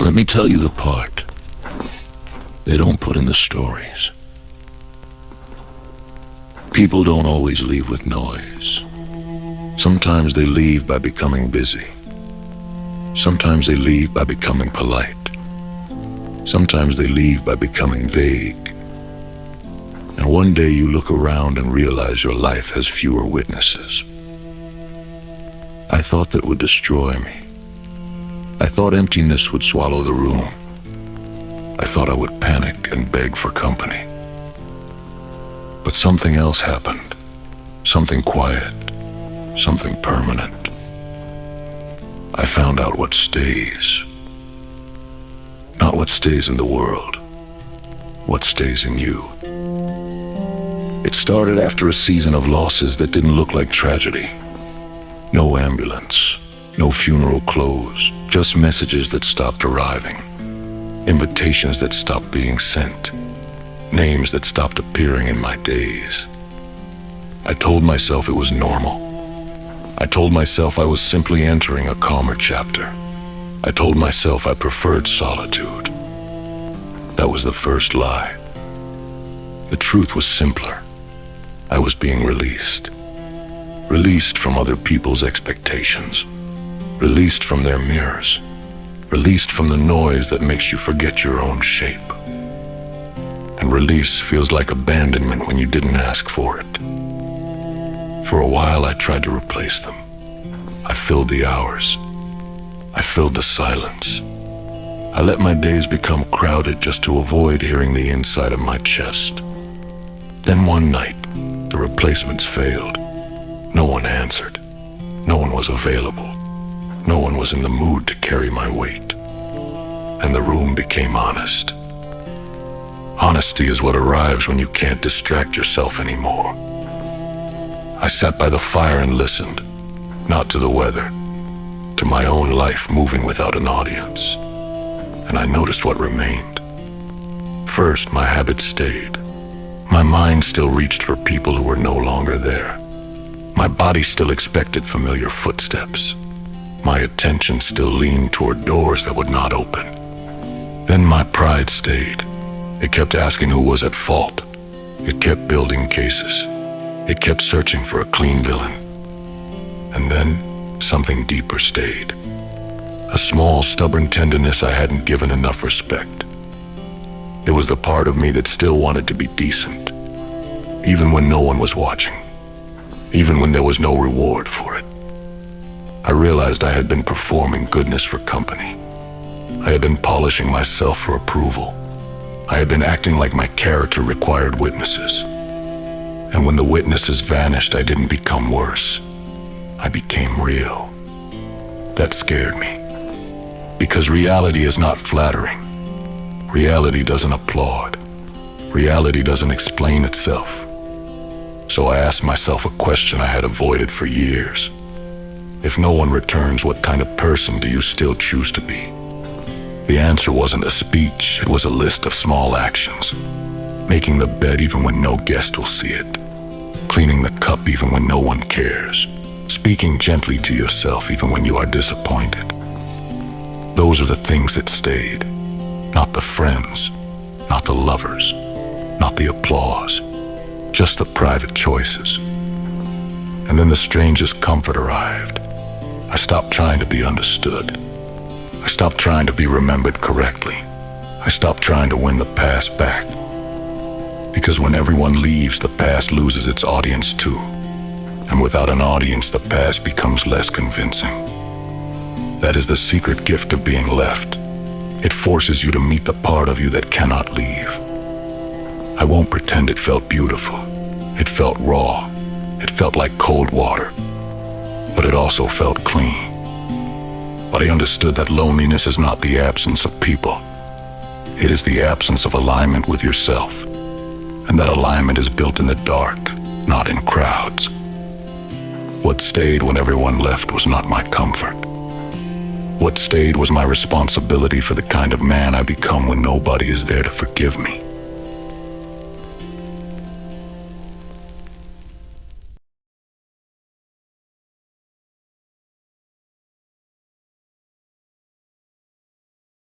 Let me tell you the part they don't put in the stories. People don't always leave with noise. Sometimes they leave by becoming busy. Sometimes they leave by becoming polite. Sometimes they leave by becoming vague. And one day you look around and realize your life has fewer witnesses. I thought that would destroy me. I thought emptiness would swallow the room. I thought I would panic and beg for company. But something else happened. Something quiet. Something permanent. I found out what stays. Not what stays in the world. What stays in you. It started after a season of losses that didn't look like tragedy. No ambulance, no funeral clothes, just messages that stopped arriving, invitations that stopped being sent, names that stopped appearing in my days. I told myself it was normal. I told myself I was simply entering a calmer chapter. I told myself I preferred solitude. That was the first lie. The truth was simpler. I was being released. Released from other people's expectations. Released from their mirrors. Released from the noise that makes you forget your own shape. And release feels like abandonment when you didn't ask for it. For a while I tried to replace them. I filled the hours. I filled the silence. I let my days become crowded just to avoid hearing the inside of my chest. Then one night, the replacements failed. No one answered. No one was available. No one was in the mood to carry my weight. And the room became honest. Honesty is what arrives when you can't distract yourself anymore. I sat by the fire and listened, not to the weather, to my own life moving without an audience. And I noticed what remained. First, my habits stayed. My mind still reached for people who were no longer there. My body still expected familiar footsteps. My attention still leaned toward doors that would not open. Then my pride stayed. It kept asking who was at fault. It kept building cases. It kept searching for a clean villain. And then something deeper stayed. A small, stubborn tenderness I hadn't given enough respect. It was the part of me that still wanted to be decent, even when no one was watching, even when there was no reward for it. I realized I had been performing goodness for company. I had been polishing myself for approval. I had been acting like my character required witnesses. And when the witnesses vanished, I didn't become worse. I became real. That scared me. Because reality is not flattering. Reality doesn't applaud. Reality doesn't explain itself. So I asked myself a question I had avoided for years. If no one returns, what kind of person do you still choose to be? The answer wasn't a speech, it was a list of small actions. Making the bed even when no guest will see it. Cleaning the cup even when no one cares. Speaking gently to yourself even when you are disappointed. Those are the things that stayed. Not the friends, not the lovers, not the applause, just the private choices. And then the strangest comfort arrived. I stopped trying to be understood. I stopped trying to be remembered correctly. I stopped trying to win the past back. Because when everyone leaves, the past loses its audience too. And without an audience, the past becomes less convincing. That is the secret gift of being left. It forces you to meet the part of you that cannot leave. I won't pretend it felt beautiful. It felt raw. It felt like cold water. But it also felt clean. But I understood that loneliness is not the absence of people. It is the absence of alignment with yourself. And that alignment is built in the dark, not in crowds. What stayed when everyone left was not my comfort. What stayed was my responsibility for the kind of man I become when nobody is there to forgive me.